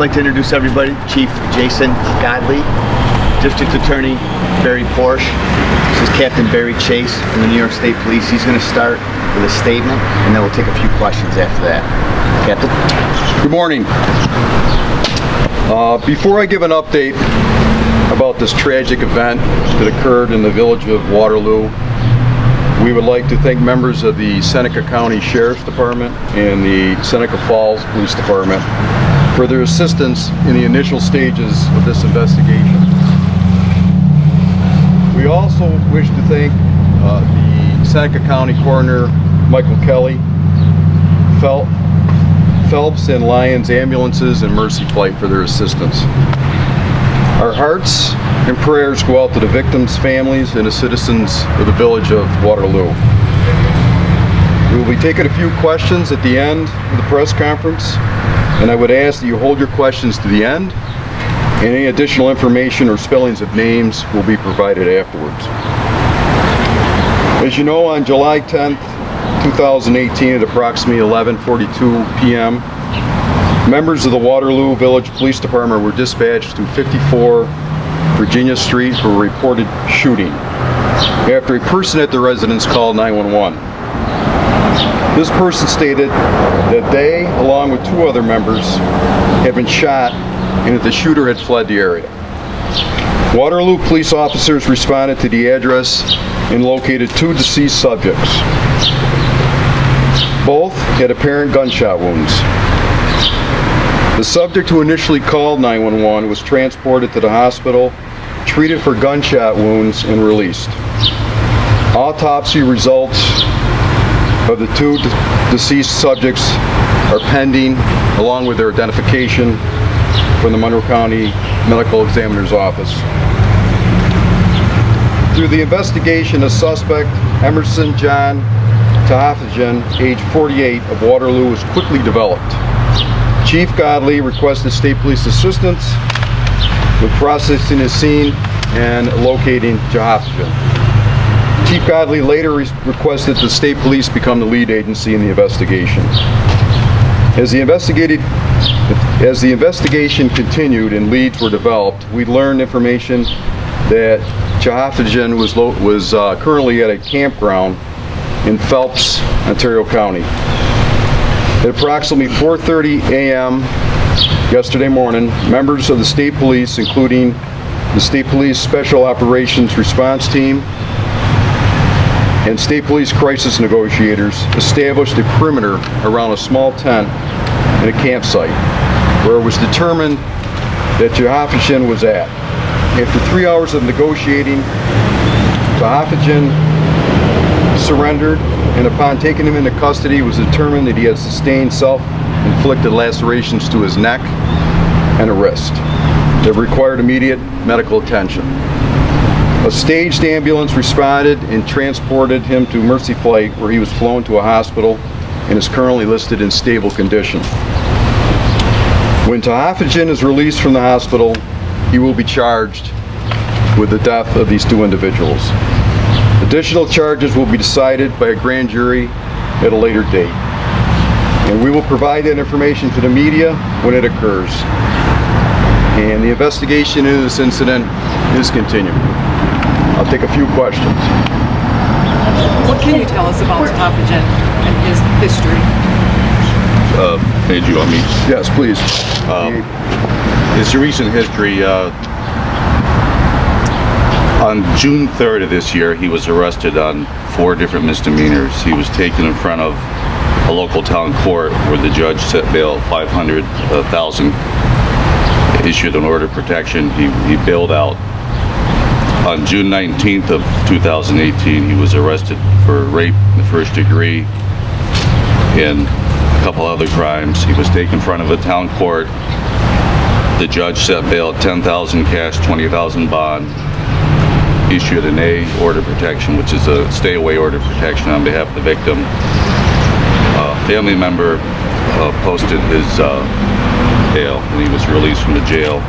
like to introduce everybody. Chief Jason Godley, District Attorney Barry Porsche. This is Captain Barry Chase from the New York State Police. He's going to start with a statement, and then we'll take a few questions after that. Captain? Good morning. Before I give an update about this tragic event that occurred in the village of Waterloo, we would like to thank members of the Seneca County Sheriff's Department and the Seneca Falls Police Department for their assistance in the initial stages of this investigation. We also wish to thank the Seneca County Coroner Michael Kelly, Phelps and Lyons Ambulances, and Mercy Flight for their assistance. Our hearts and prayers go out to the victims' families and the citizens of the village of Waterloo. We will be taking a few questions at the end of the press conference, and I would ask that you hold your questions to the end, and any additional information or spellings of names will be provided afterwards. As you know, on July 10th, 2018 at approximately 11:42 p.m., members of the Waterloo Village Police Department were dispatched to 54 Virginia Street for a reported shooting after a person at the residence called 911. This person stated that they, along with two other members, had been shot and that the shooter had fled the area. Waterloo police officers responded to the address and located two deceased subjects. Both had apparent gunshot wounds. The subject who initially called 911 was transported to the hospital, treated for gunshot wounds, and released. Autopsy results of the two deceased subjects are pending, along with their identification from the Monroe County Medical Examiner's Office. Through the investigation, a suspect, Emerson John Tahafajan, age 48, of Waterloo, was quickly developed. Chief Godley requested State Police assistance with processing the scene and locating Tahafajan. Chief Godley later requested the State Police become the lead agency in the investigation. As the investigation continued and leads were developed, we learned information that Tahafajan was currently at a campground in Phelps, Ontario County. At approximately 4:30 a.m. yesterday morning, members of the State Police, including the State Police Special Operations Response Team and State Police Crisis Negotiators, established a perimeter around a small tent in a campsite where it was determined that Tahafajan was at. After 3 hours of negotiating, Tahafajan surrendered, and upon taking him into custody, it was determined that he had sustained self-inflicted lacerations to his neck and a wrist that required immediate medical attention. A staged ambulance responded and transported him to Mercy Flight, where he was flown to a hospital and is currently listed in stable condition. When Tahafajan is released from the hospital, he will be charged with the death of these two individuals. Additional charges will be decided by a grand jury at a later date, and we will provide that information to the media when it occurs. And the investigation into this incident is continuing. I'll take a few questions. What can you tell us about Tahafajan and his history? Hey, do you want me? Yes, please. His recent history, on June 3rd of this year, he was arrested on 4 different misdemeanors. He was taken in front of a local town court where the judge set bail $500,000, issued an order of protection. He bailed out. On June 19th of 2018, he was arrested for rape in the first degree and a couple other crimes. He was taken in front of a town court. The judge set bail at $10,000 cash, $20,000 bond. Issued an A order of protection, which is a stay-away order of protection on behalf of the victim. A family member posted his bail, and he was released from the jail.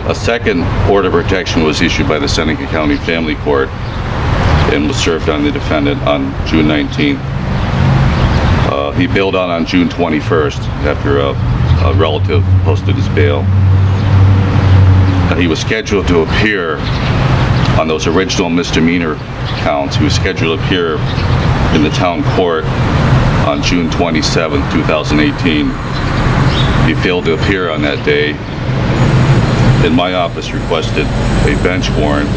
A second order of protection was issued by the Seneca County Family Court and was served on the defendant on June 19th. He bailed out on June 21st after a a relative posted his bail. He was scheduled to appear on those original misdemeanor counts. He was scheduled to appear in the town court on June 27, 2018. He failed to appear on that day, and my office requested a bench warrant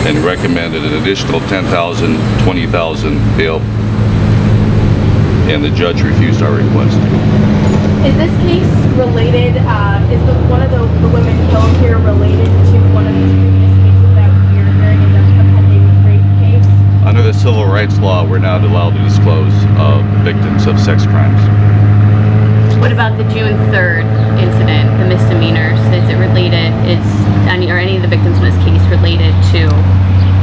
and recommended an additional $10,000, $20,000 bail, and the judge refused our request. Is this case related, is one of the women killed here related to one of these previous cases that we're hearing is a pending rape case? Under the civil rights law, we're not allowed to disclose victims of sex crimes. What about the June 3rd incident, the misdemeanors? Is it related? Are any of the victims in this case related to?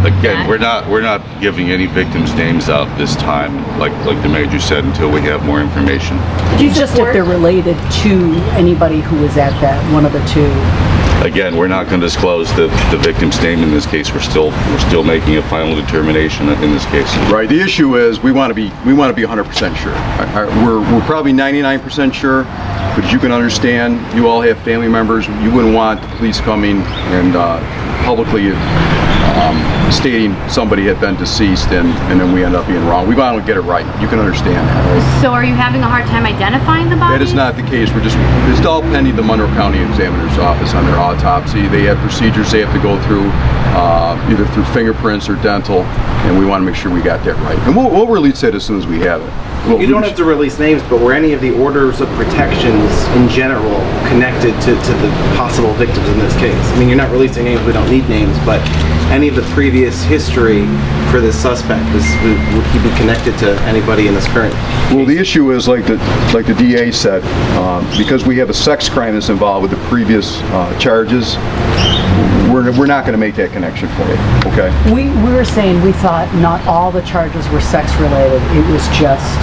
Again, we're not giving any victims' names out this time, like the major said, until we have more information. Just if they're related to anybody who was at that, one of the two. Again, we're not going to disclose the victim's name in this case. We're still making a final determination in this case. Right. The issue is we want to be 100% sure. We're probably 99% sure, but as you can understand, you all have family members. You wouldn't want the police coming and publicly stating somebody had been deceased, and then we end up being wrong. We want to get it right. You can understand that, right? So are you having a hard time identifying the body? That is not the case. It's all pending the Monroe County Examiner's Office on their autopsy. They have procedures they have to go through, either through fingerprints or dental, and we want to make sure we got that right. And we'll release it as soon as we have it. You don't have to release names, but were any of the orders of protections in general connected to the possible victims in this case? I mean, you're not releasing names, we don't need names, but any of the previous history for this suspect, would he be connected to anybody in this current case? Well, the issue is, like the DA said, because we have a sex crime that's involved with the previous charges, we're not going to make that connection for you, okay? We were saying we thought not all the charges were sex related, it was just...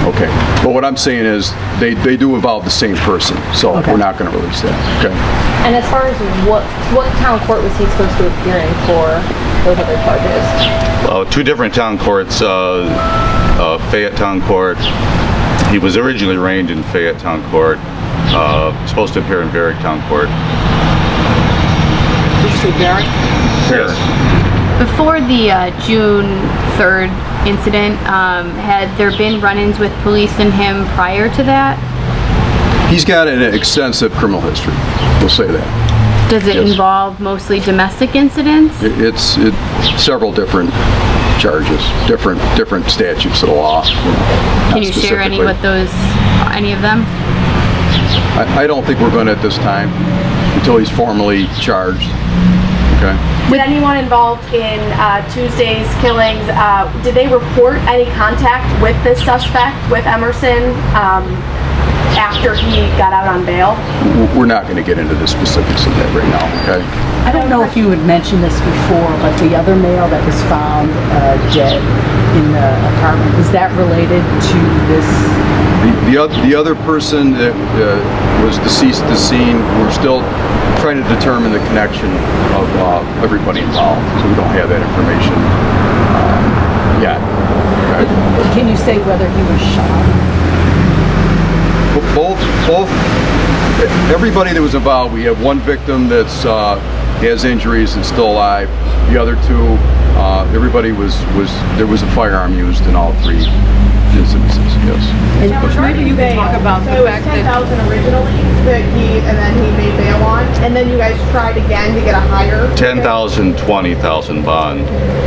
Okay, but what I'm saying is they do involve the same person, so we're not going to release that, okay? And as far as what town court was he supposed to appear in for those other charges? Two different town courts, Fayette Town Court. He was originally arraigned in Fayette Town Court, supposed to appear in Barrick Town Court. Did you say Barrick? Yes. Before the June 3rd incident, had there been run-ins with police and him prior to that? He's got an extensive criminal history, we'll say that. Does it involve mostly domestic incidents? It's several different charges, different statutes of the law. Can you share any of them? I don't think we're going to at this time until he's formally charged. Okay. Did anyone involved in Tuesday's killings, did they report any contact with this suspect, with Emerson, after he got out on bail? We're not going to get into the specifics of that right now, okay? I don't know if you had mentioned this before, but the other male that was found dead in the apartment, is that related to this? The other person that was deceased at the scene, we're still trying to determine the connection of everybody involved, so we don't have that information yet. Okay? Can you say whether he was shot? Both. Everybody that was involved. We have one victim that's has injuries and still alive. The other two, everybody there was a firearm used in all three instances. Yes. Maybe you can talk about the fact that $10,000 originally and then he made bail on, and then you guys tried again to get a higher $10,000, $20,000 bond.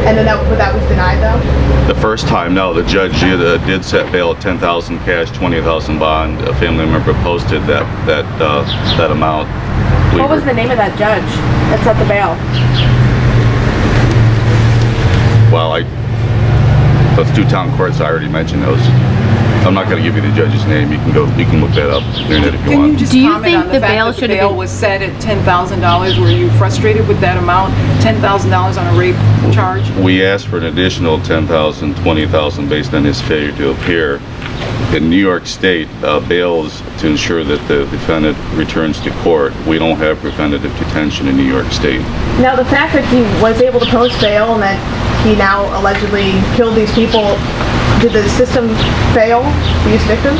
And then that was denied though? The first time, no. The judge did set bail at $10,000 cash, $20,000 bond. A family member posted that amount. What was the name of that judge that set the bail? Well, those two town courts, I already mentioned those. I'm not going to give you the judge's name. You can look that up on the internet if you want. Can you just comment on the fact that the bail was set at $10,000? Were you frustrated with that amount? $10,000 on a rape charge? We asked for an additional $10,000, $20,000 based on his failure to appear. In New York State, bail is to ensure that the defendant returns to court. We don't have preventative detention in New York State. Now, the fact that he was able to post bail and that he now allegedly killed these people, did the system fail these victims?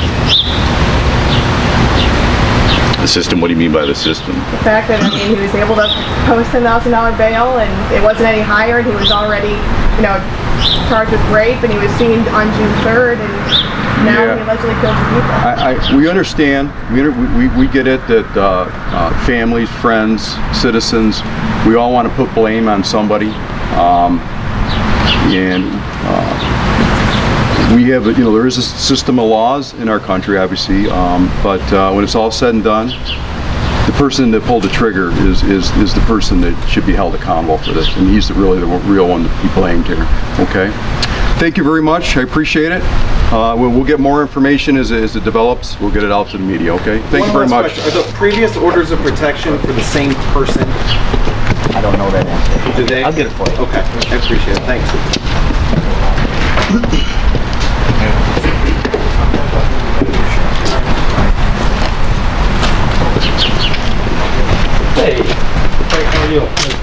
The system? What do you mean by the system? The fact that, I mean, he was able to post $10,000 bail and it wasn't any higher and he was already, you know, charged with rape and he was seen on June 3rd and now he allegedly killed 2 people. We understand, we get it that families, friends, citizens, we all want to put blame on somebody. We have, you know, there is a system of laws in our country, obviously, but when it's all said and done, the person that pulled the trigger is the person that should be held accountable for this, and he's really the real one to be blamed here. Okay. Thank you very much. I appreciate it. We'll get more information as it develops. We'll get it out to the media. Okay. Thank you very much. Question. Are the previous orders of protection for the same person? I don't know that answer. Do they? I'll get it for you. Okay. I appreciate it. Thanks. Hey, how are you?